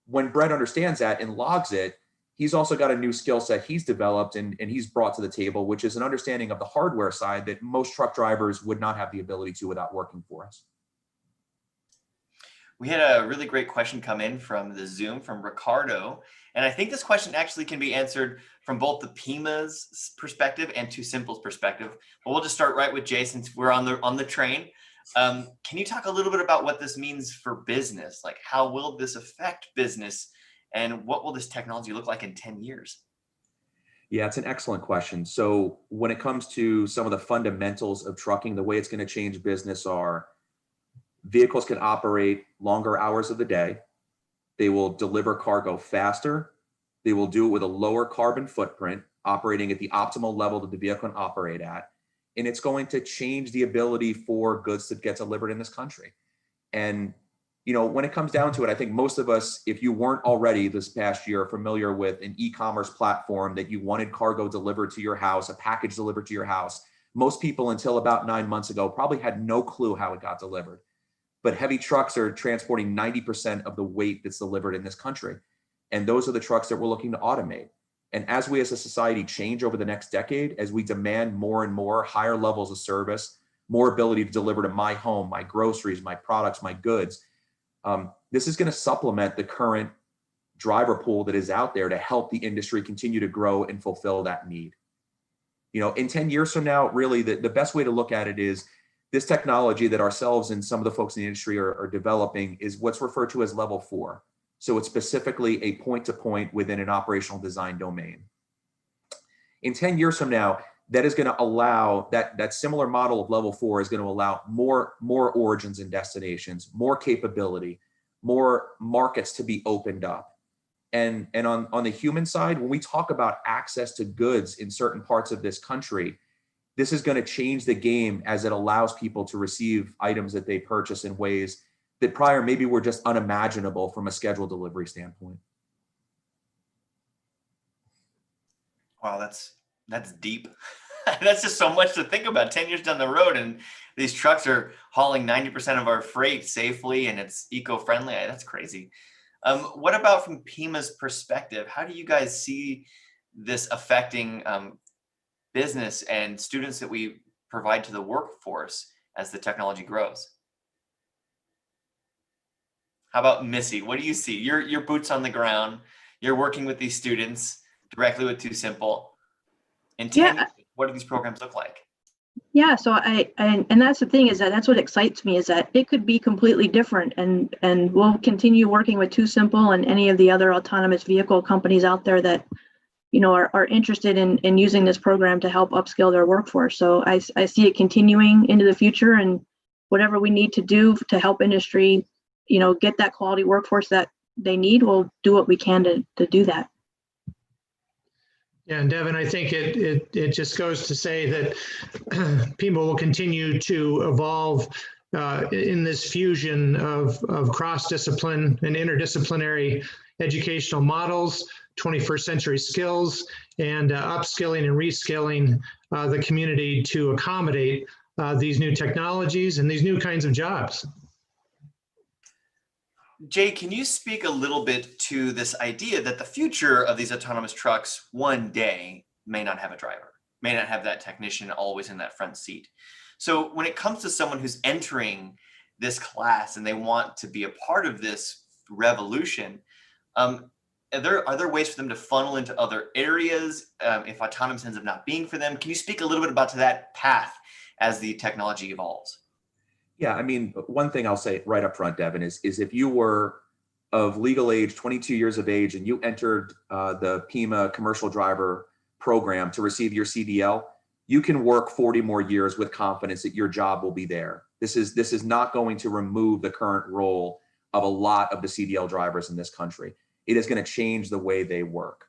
When Brett understands that and logs it, he's also got a new skill set he's developed and he's brought to the table, which is an understanding of the hardware side that most truck drivers would not have the ability to without working for us. We had a really great question come in from the Zoom from Ricardo. And I think this question actually can be answered from both the Pima's perspective and TuSimple's perspective. But we'll just start right with Jay since we're on the train. Can you talk a little bit about what this means for business? Like, how will this affect business? And what will this technology look like in 10 years? Yeah, it's an excellent question. So when it comes to some of the fundamentals of trucking, the way it's going to change business are vehicles can operate longer hours of the day. They will deliver cargo faster. They will do it with a lower carbon footprint, operating at the optimal level that the vehicle can operate at. And it's going to change the ability for goods to get delivered in this country. And you know, when it comes down to it, I think most of us, if you weren't already this past year familiar with an e-commerce platform that you wanted cargo delivered to your house, a package delivered to your house, most people until about 9 months ago probably had no clue how it got delivered. But heavy trucks are transporting 90% of the weight that's delivered in this country. And those are the trucks that we're looking to automate. And as we as a society change over the next decade, as we demand more and more higher levels of service, more ability to deliver to my home, my groceries, my products, my goods, this is going to supplement the current driver pool that is out there to help the industry continue to grow and fulfill that need. You know, in 10 years from now, really the best way to look at it is this technology that ourselves and some of the folks in the industry are developing is what's referred to as level 4. So it's specifically a point-to-point within an operational design domain. In 10 years from now, that is going to allow that similar model of level 4 is going to allow more origins and destinations, more capability, more markets to be opened up. And on the human side, when we talk about access to goods in certain parts of this country, this is going to change the game as it allows people to receive items that they purchase in ways that prior maybe were just unimaginable from a scheduled delivery standpoint. Wow, that's deep. That's just so much to think about 10 years down the road. And these trucks are hauling 90% of our freight safely and it's eco-friendly. That's crazy. What about from Pima's perspective? How do you guys see this affecting business and students that we provide to the workforce as the technology grows? How about Missy? What do you see? Your boots on the ground. You're working with these students directly with TuSimple. In 10 years, what do these programs look like? Yeah, so and that's the thing, is that that's what excites me, is that it could be completely different, and we'll continue working with TuSimple and any of the other autonomous vehicle companies out there that, you know, are interested in using this program to help upskill their workforce. So I see it continuing into the future, and whatever we need to do to help industry, you know, get that quality workforce that they need, we'll do what we can to do that. Yeah, and Devin, I think it just goes to say that Pima will continue to evolve in this fusion of cross-discipline and interdisciplinary educational models, 21st century skills, and upskilling and reskilling the community to accommodate these new technologies and these new kinds of jobs. Jay, can you speak a little bit to this idea that the future of these autonomous trucks one day may not have a driver, may not have that technician always in that front seat? So when it comes to someone who's entering this class and they want to be a part of this revolution, are there ways for them to funnel into other areas if autonomous ends up not being for them? Can you speak a little bit about to that path as the technology evolves? Yeah, I mean, one thing I'll say right up front, Devin, is if you were of legal age, 22 years of age, and you entered the Pima commercial driver program to receive your CDL, you can work 40 more years with confidence that your job will be there. This is not going to remove the current role of a lot of the CDL drivers in this country. It is going to change the way they work.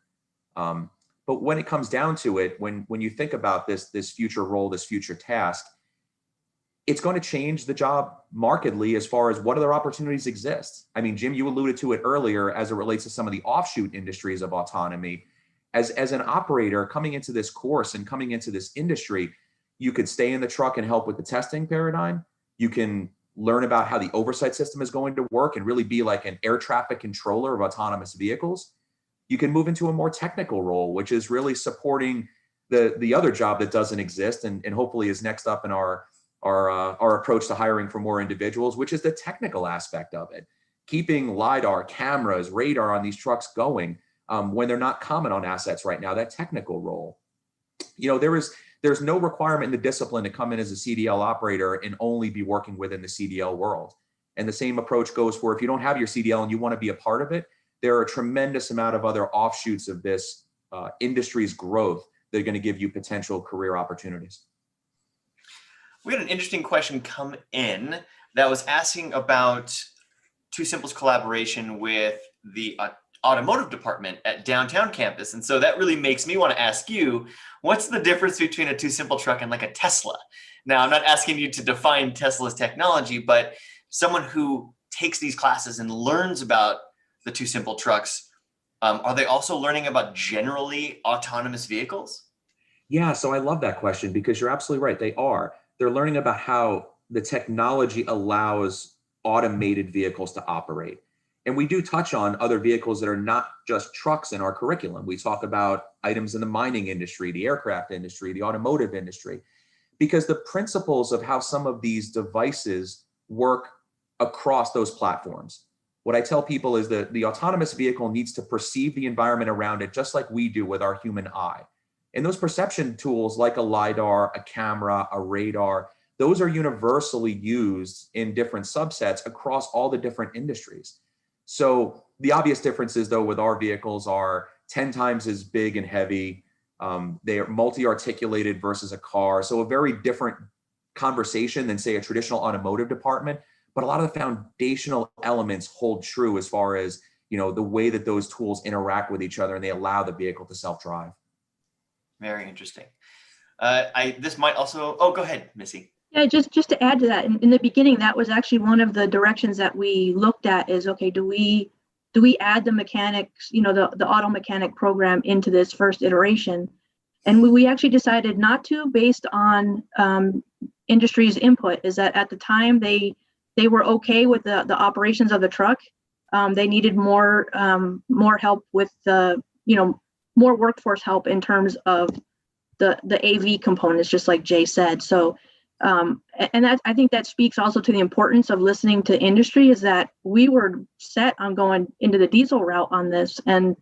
But when it comes down to it, when you think about this future role, this future task, it's going to change the job markedly as far as what other opportunities exist. I mean, Jim, you alluded to it earlier as it relates to some of the offshoot industries of autonomy. As an operator coming into this course and coming into this industry, you could stay in the truck and help with the testing paradigm. You can learn about how the oversight system is going to work and really be like an air traffic controller of autonomous vehicles. You can move into a more technical role, which is really supporting the other job that doesn't exist and hopefully is next up in our approach to hiring for more individuals, which is the technical aspect of it. Keeping LiDAR, cameras, radar on these trucks going when they're not common on assets right now, that technical role. You know, there's no requirement in the discipline to come in as a CDL operator and only be working within the CDL world. And the same approach goes for if you don't have your CDL and you want to be a part of it, there are a tremendous amount of other offshoots of this industry's growth that are going to give you potential career opportunities. We had an interesting question come in that was asking about TuSimple's collaboration with the automotive department at downtown campus. And so that really makes me want to ask you, what's the difference between a TuSimple truck and like a Tesla? Now, I'm not asking you to define Tesla's technology, but someone who takes these classes and learns about the TuSimple trucks, are they also learning about generally autonomous vehicles? Yeah, so I love that question because you're absolutely right. They are. They're learning about how the technology allows automated vehicles to operate. And we do touch on other vehicles that are not just trucks in our curriculum. We talk about items in the mining industry, the aircraft industry, the automotive industry, because the principles of how some of these devices work across those platforms. What I tell people is that the autonomous vehicle needs to perceive the environment around it just like we do with our human eye. And those perception tools like a LiDAR, a camera, a radar, those are universally used in different subsets across all the different industries. So the obvious differences though with our vehicles are 10 times as big and heavy. They are multi-articulated versus a car. So a very different conversation than say a traditional automotive department, but a lot of the foundational elements hold true as far as, you know, the way that those tools interact with each other and they allow the vehicle to self-drive. Very interesting. This might also, go ahead, Missy. Yeah, just to add to that, in the beginning, that was actually one of the directions that we looked at is, okay, do we add the mechanics, you know, the auto mechanic program into this first iteration? And we actually decided not to, based on industry's input, is that at the time they were okay with the operations of the truck. They needed more help with the, you know, more workforce help in terms of the AV components, just like Jay said. So, and that, I think that speaks also to the importance of listening to industry, is that we were set on going into the diesel route on this. And,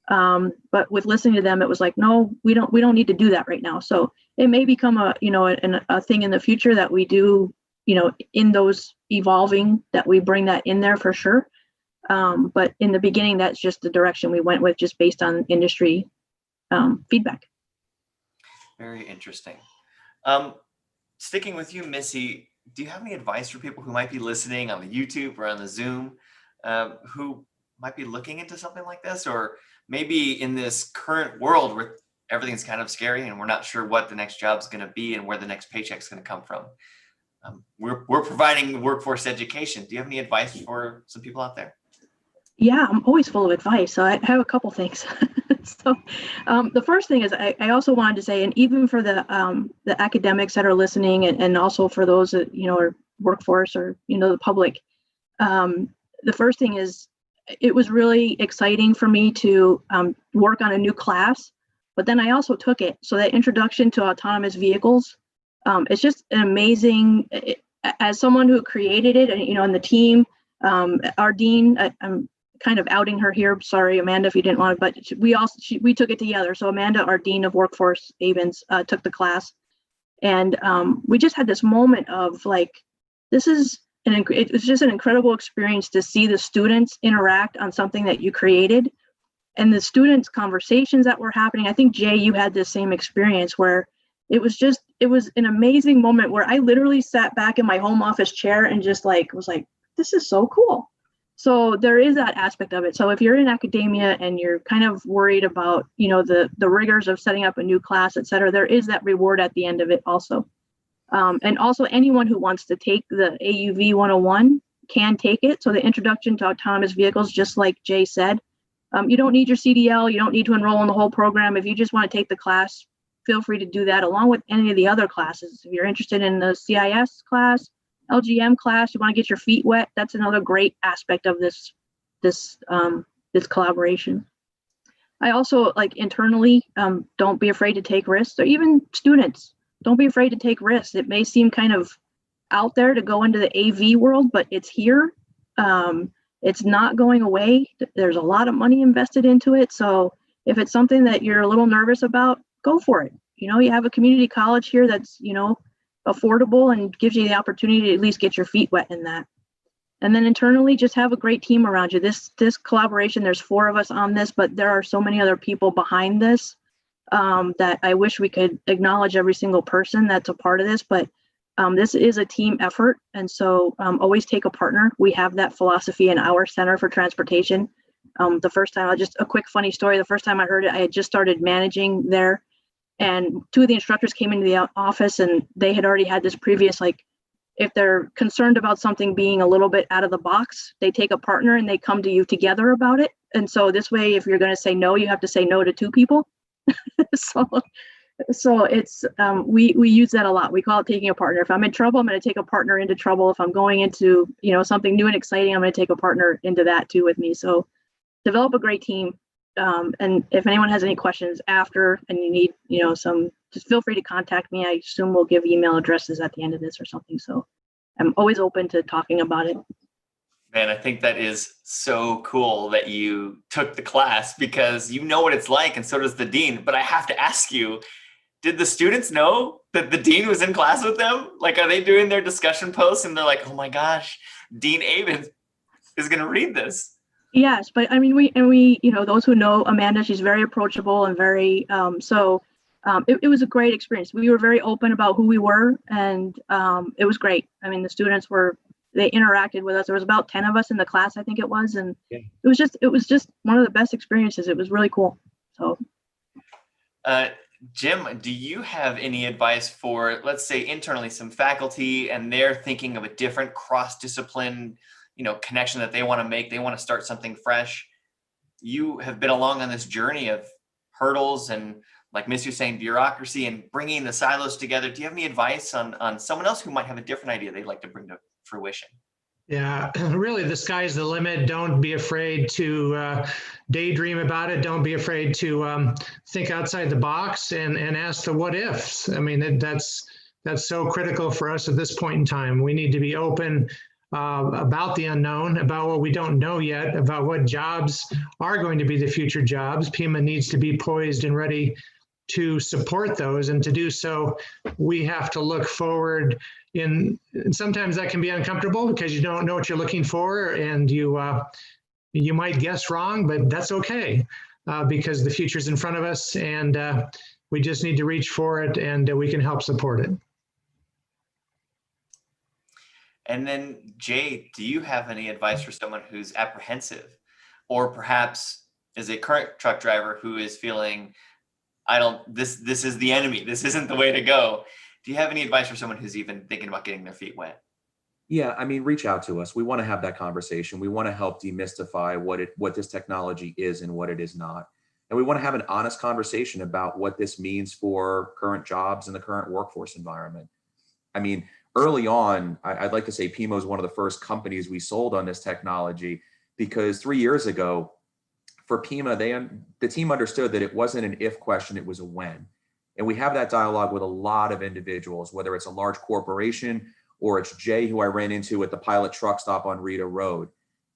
but with listening to them, it was like, no, we don't need to do that right now. So it may become a thing in the future that we do, in those evolving, that we bring that in there for sure. But in the beginning, that's just the direction we went with, just based on industry feedback. Very interesting. Sticking with you, Missy, do you have any advice for people who might be listening on the YouTube or on the Zoom, who might be looking into something like this, or maybe in this current world where everything's kind of scary and we're not sure what the next job's going to be and where the next paycheck's going to come from? We're providing workforce education. Do you have any advice for some people out there? Yeah, I'm always full of advice. So I have a couple things. So the first thing is I also wanted to say, and even for the academics that are listening, and also for those that, are workforce or, the public, the first thing is it was really exciting for me to work on a new class, but then I also took it. So that introduction to autonomous vehicles, it's just an amazing, as someone who created it, and, and the team, our dean, I'm kind of outing her here. Sorry, Amanda, if you didn't want it, but we took it together. So Amanda, our dean of workforce, Avens, took the class, and we just had this moment of like, it was just an incredible experience to see the students interact on something that you created, and the students' conversations that were happening. I think, Jay, you had the same experience where it was an amazing moment where I literally sat back in my home office chair and just was like, this is so cool. So there is that aspect of it. So if you're in academia and you're kind of worried about, the rigors of setting up a new class, et cetera, there is that reward at the end of it also. And also anyone who wants to take the AUV 101 can take it. So the introduction to autonomous vehicles, just like Jay said, you don't need your CDL, you don't need to enroll in the whole program. If you just want to take the class, feel free to do that along with any of the other classes. If you're interested in the CIS class, LGM class, you want to get your feet wet, that's another great aspect of this collaboration. I also, like, internally, don't be afraid to take risks, or even students, don't be afraid to take risks. It may seem kind of out there to go into the AV world, but it's here. It's not going away. There's a lot of money invested into it. So if it's something that you're a little nervous about, go for it. You have a community college here that's, affordable and gives you the opportunity to at least get your feet wet in that. And then internally, just have a great team around you. This collaboration, there's 4 of us on this, but there are so many other people behind this that I wish we could acknowledge every single person that's a part of this, but this is a team effort. And so always take a partner. We have that philosophy in our Center for Transportation. The first time, just a quick funny story, the first time I heard it, I had just started managing there. And 2 of the instructors came into the office, and they had already had this previous, like, if they're concerned about something being a little bit out of the box, they take a partner and they come to you together about it. And so this way, if you're going to say no, you have to say no to 2 people. So it's, we use that a lot. We call it taking a partner. If I'm in trouble, I'm going to take a partner into trouble. If I'm going into, something new and exciting, I'm going to take a partner into that too with me. So develop a great team. And if anyone has any questions after and you need, just feel free to contact me. I assume we'll give email addresses at the end of this or something. So I'm always open to talking about it. Man, I think that is so cool that you took the class, because you know what it's like, and so does the dean. But I have to ask you, did the students know that the dean was in class with them? Like, are they doing their discussion posts and they're like, oh my gosh, Dean Avens is going to read this? Yes, but I mean, we, those who know Amanda, she's very approachable and very, it was a great experience. We were very open about who we were, and it was great. I mean, the students they interacted with us. There was about 10 of us in the class, I think it was, and yeah. It was just one of the best experiences. It was really cool. So, Jim, do you have any advice for, let's say, internally, some faculty, and they're thinking of a different cross-discipline connection that they want to make? They want to start something fresh. You have been along on this journey of hurdles and, like Miss was saying, bureaucracy and bringing the silos together. Do you have any advice on someone else who might have a different idea they'd like to bring to fruition? Yeah, really, the sky's the limit. Don't be afraid to daydream about it. Don't be afraid to think outside the box and ask the what ifs. I mean, that's so critical for us at this point in time. We need to be open about the unknown, about what we don't know yet, about what jobs are going to be the future jobs. Pima needs to be poised and ready to support those. And to do so, we have to look forward and sometimes that can be uncomfortable because you don't know what you're looking for, and you might guess wrong, but that's okay because the future's in front of us, and we just need to reach for it, and we can help support it. And then, Jay, do you have any advice for someone who's apprehensive, or perhaps is a current truck driver who is feeling, this is the enemy, this isn't the way to go? Do you have any advice for someone who's even thinking about getting their feet wet? Yeah, I mean, reach out to us. We want to have that conversation. We want to help demystify what this technology is and what it is not. And we want to have an honest conversation about what this means for current jobs and the current workforce environment. I mean, early on, I'd like to say Pima was one of the first companies we sold on this technology, because 3 years ago for Pima, the team understood that it wasn't an if question, it was a when. And we have that dialogue with a lot of individuals, whether it's a large corporation or it's Jay, who I ran into at the pilot truck stop on Rita Road.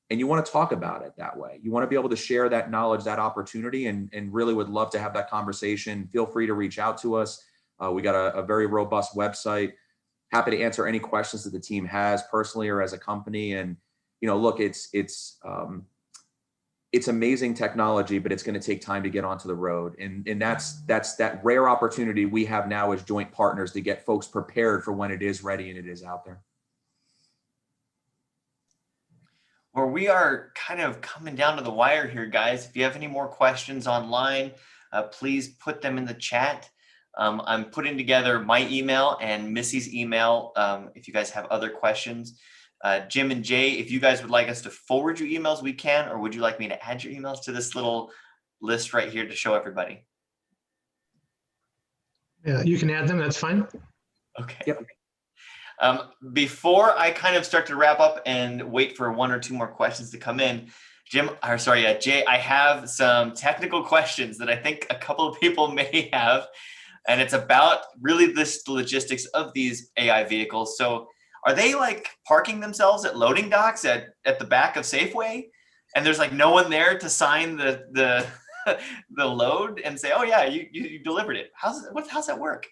And you want to talk about it that way. You want to be able to share that knowledge, that opportunity, and really would love to have that conversation. Feel free to reach out to us. We got a very robust website. Happy to answer any questions that the team has personally or as a company. And, look, it's amazing technology, but it's going to take time to get onto the road. And that's that rare opportunity we have now as joint partners to get folks prepared for when it is ready and it is out there. Well, we are kind of coming down to the wire here, guys. If you have any more questions online, please put them in the chat. I'm putting together my email and Missy's email if you guys have other questions. Jim and Jay, if you guys would like us to forward you emails, we can, or would you like me to add your emails to this little list right here to show everybody? Yeah, you can add them, that's fine. Okay. Yep. Before I kind of start to wrap up and wait for one or two more questions to come in, Jay, I have some technical questions that I think a couple of people may have, and it's about really the logistics of these AI vehicles. So are they like parking themselves at loading docks at the back of Safeway, and there's like no one there to sign the load and say, oh yeah, you delivered it? How's that work?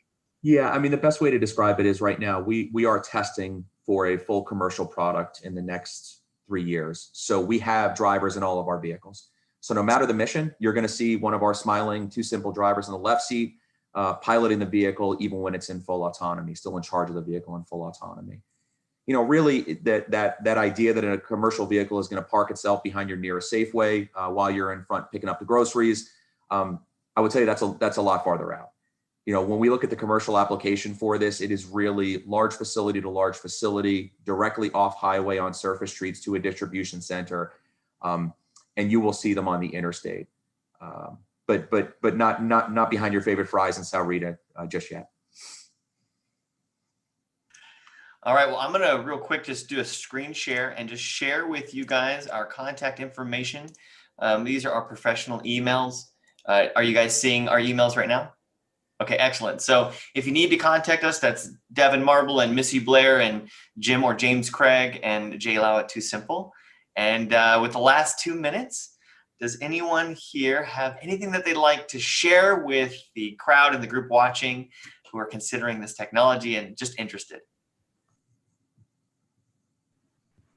Yeah, I mean, the best way to describe it is right now we are testing for a full commercial product in the next 3 years. So we have drivers in all of our vehicles. So no matter the mission, you're going to see one of our smiling TuSimple drivers in the left seat piloting the vehicle, even when it's in full autonomy, still in charge of the vehicle in full autonomy. Really that idea that a commercial vehicle is going to park itself behind your nearest Safeway while you're in front picking up the groceries, I would tell you that's a lot farther out. When we look at the commercial application for this, it is really large facility to large facility, directly off highway on surface streets to a distribution center, and you will see them on the interstate, but not behind your favorite fries in Sao Rita just yet. All right, well, I'm gonna real quick just do a screen share and just share with you guys our contact information. These are our professional emails. Are you guys seeing our emails right now? Okay, excellent. So if you need to contact us, that's Devin Marble and Missy Blair and Jim or James Craig and Jay Lau at TuSimple. And with the last 2 minutes, does anyone here have anything that they'd like to share with the crowd and the group watching who are considering this technology and just interested?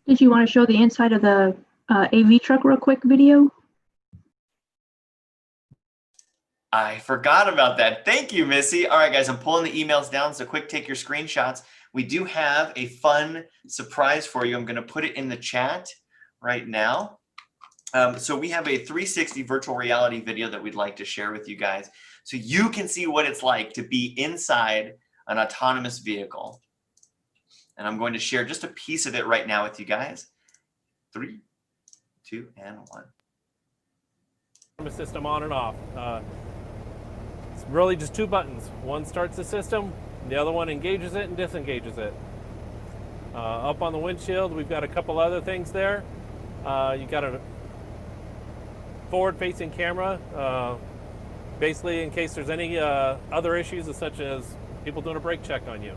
Did you want to show the inside of the AV truck real quick video? I forgot about that. Thank you, Missy. All right, guys, I'm pulling the emails down, so quick, take your screenshots. We do have a fun surprise for you. I'm going to put it in the chat right now. So we have a 360 virtual reality video that we'd like to share with you guys so you can see what it's like to be inside an autonomous vehicle. And I'm going to share just a piece of it right now with you guys. 3, 2, and 1. System on and off. It's really just 2 buttons. One starts the system, the other one engages it and disengages it. Up on the windshield, we've got a couple other things there. You got a forward-facing camera, basically in case there's any other issues, such as people doing a brake check on you.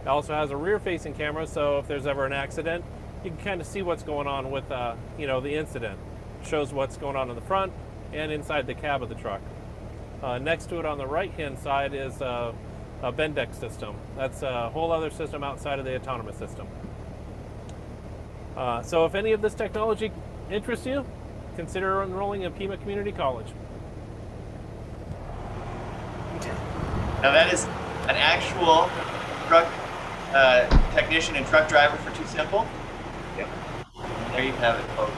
It also has a rear-facing camera, so if there's ever an accident, you can kind of see what's going on with the incident. It shows what's going on in the front and inside the cab of the truck. Next to it on the right-hand side is a Bendex system. That's a whole other system outside of the autonomous system. So if any of this technology interests you, consider enrolling in Pima Community College. Now that is an actual truck technician and truck driver for TuSimple. Yep. There you have it, folks.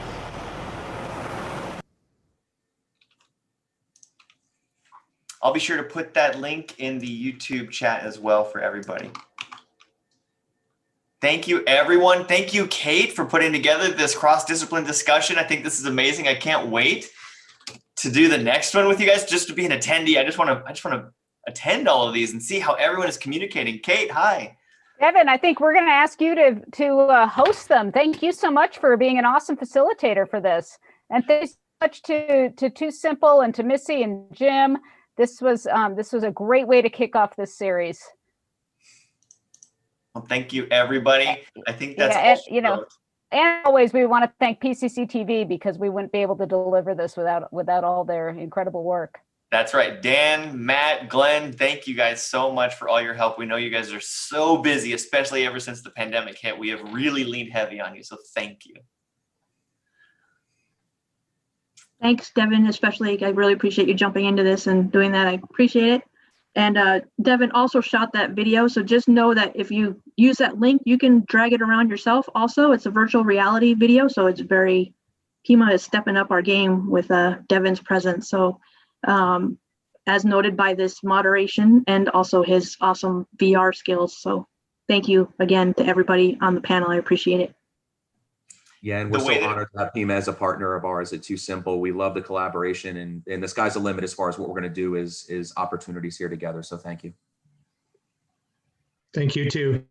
I'll be sure to put that link in the YouTube chat as well for everybody. Thank you, everyone. Thank you, Kate, for putting together this cross-discipline discussion. I think this is amazing. I can't wait to do the next one with you guys, just to be an attendee. I just want to attend all of these and see how everyone is communicating. Kate, hi. Evan, I think we're going to ask you to host them. Thank you so much for being an awesome facilitator for this. And thanks so much to TuSimple and to Missy and Jim. This was a great way to kick off this series. Well, thank you, everybody. I think that's and always we want to thank PCC TV because we wouldn't be able to deliver this without all their incredible work. That's right. Dan, Matt, Glenn, thank you guys so much for all your help. We know you guys are so busy, especially ever since the pandemic hit. We have really leaned heavy on you, so thank you. Thanks, Devin, especially. I really appreciate you jumping into this and doing that. I appreciate it. And Devin also shot that video. So just know that if you use that link, you can drag it around yourself. Also, it's a virtual reality video. So it's Pima is stepping up our game with Devin's presence. So as noted by this moderation and also his awesome VR skills. So thank you again to everybody on the panel. I appreciate it. Yeah, and we're so honored to have Pima as a partner of ours at TuSimple. We love the collaboration, and the sky's the limit as far as what we're going to do is opportunities here together. So thank you. Thank you too.